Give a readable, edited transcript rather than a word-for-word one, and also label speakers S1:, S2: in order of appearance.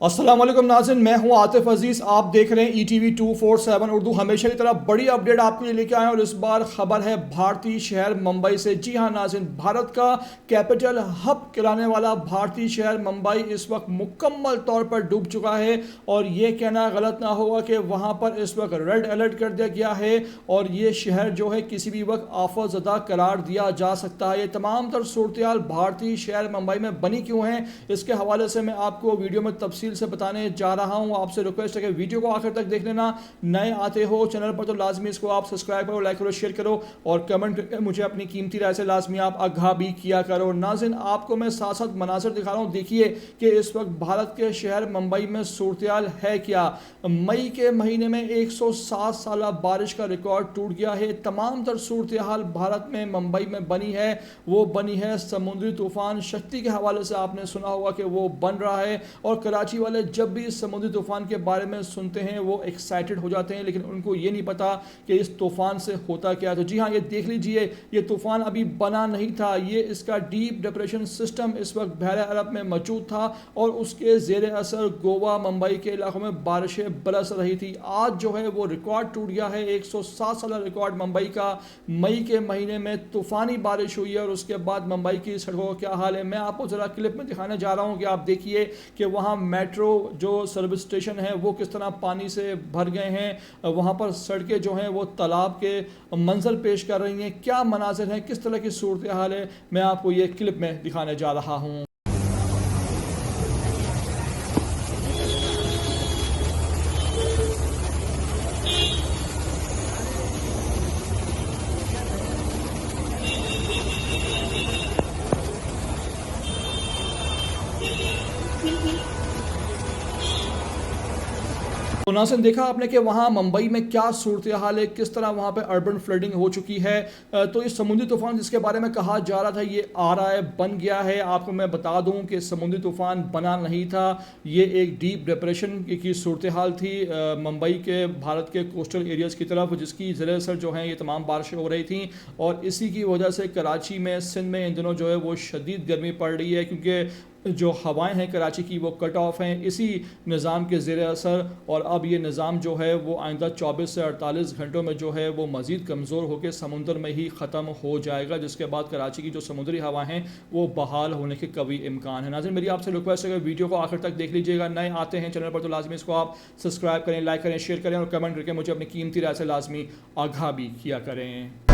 S1: अस्सलाम वालेकुम नाज़रीन, मैं हूं आतिफ अजीज़। आप देख रहे हैं ETV 247 उर्दू। हमेशा की तरह बड़ी अपडेट आपके लिए लेके आए हैं और इस बार खबर है भारतीय शहर मुंबई से। जी हां नाज़रीन, भारत का कैपिटल हब कहलाने वाला भारतीय शहर मुंबई इस वक्त मुकम्मल तौर पर डूब चुका है और ये कहना गलत ना होगा कि वहां पर इस वक्त रेड अलर्ट कर दिया गया है और ये शहर जो है किसी भी वक्त आफतज़दा करार दिया जा सकता है। ये तमाम तर सूरत भारतीय शहर मुंबई में बनी क्यों है, इसके हवाले से मैं आपको वीडियो में तफसील से बताने जा रहा हूं। आपसे रिक्वेस्ट है कि वीडियो को आखिर तक देख लेना। नए आते हो चैनल पर तो लाजमी इसको आप सब्सक्राइब करो, लाइक करो, शेयर करो और कमेंट करके मुझे अपनी कीमती राय से लाजमी आप आगाह भी किया करो। नाज़रीन, आपको मैं साथ साथ मनाज़र दिखा रहा हूं। देखिए कि इस वक्त भारत के शहर मुंबई में सूरत है क्या। मई के महीने में 107 साल बारिश का रिकॉर्ड टूट गया है। तमाम तर सूरत हाल भारत में मुंबई में बनी है, वो बनी है समुद्री तूफान शक्ति के हवाले से। आपने सुना होगा कि वो बन रहा है और कराची वाले जब भी इस समुद्री तूफान के बारे में सुनते हैं वो एक्साइटेड हो जाते हैं, लेकिन उनको ये नहीं पता कि इस तूफान से होता क्या है। तो जी हाँ, ये देख लीजिए, ये तूफान अभी बना नहीं था। ये इसका डीप डिप्रेशन सिस्टम इस वक्त बहरे अरब में मौजूद था और उसके जेर असर गोवा मुंबई के इलाकों में बारिशें बरस रही थी। आज जो है वो रिकॉर्ड टूट गया है, 107 साल रिकॉर्ड मुंबई का। मई के महीने में तूफानी बारिश हुई है और उसके बाद मुंबई की सड़कों का क्या हाल है मैं आपको ज़रा क्लिप में दिखाने जा रहा हूँ कि आप देखिए कि वहाँ मेट्रो जो सर्विस स्टेशन है वो किस तरह पानी से भर गए हैं। वहाँ पर सड़कें जो हैं वो तालाब के मंजर पेश कर रही हैं। क्या मनाजिर हैं, किस तरह की सूरत हाल है, मैं आपको ये क्लिप में दिखाने जा रहा हूँ। तो नाज़रीन, देखा आपने कि वहाँ मुंबई में क्या सूरत हाल है, किस तरह वहाँ पे अर्बन फ्लडिंग हो चुकी है। तो इस समुद्री तूफान जिसके बारे में कहा जा रहा था ये आ रहा है, बन गया है। आपको मैं बता दूं कि समुद्री तूफान बना नहीं था, ये एक डीप डिप्रेशन की सूरत हाल थी मुंबई के भारत के कोस्टल एरियाज़ की तरफ, जिसकी ज़र असर जो है ये तमाम बारिशें हो रही थी और इसी की वजह से कराची में, सिंध में इन दिनों जो है वो शदीद गर्मी पड़ रही है क्योंकि जो हवाएं हैं कराची की वो कट ऑफ हैं इसी निज़ाम के ज़ेर असर। और अब ये निज़ाम जो है वो आइंदा 24 से 48 घंटों में जो है वो मज़ीद कमज़ोर होकर समुंदर में ही ख़त्म हो जाएगा, जिसके बाद कराची की जो समुद्री हवा हैं वो बहाल होने के कभी इम्कान है। नाज़रीन, मेरी आपसे रिक्वेस्ट है कि वीडियो को आखिर तक देख लीजिएगा। नए आते हैं चैनल पर तो लाजमी इसको आप सब्सक्राइब करें, लाइक करें, शेयर करें और कमेंट करके मुझे अपनी कीमती राय से लाजमी आगाह भी किया करें।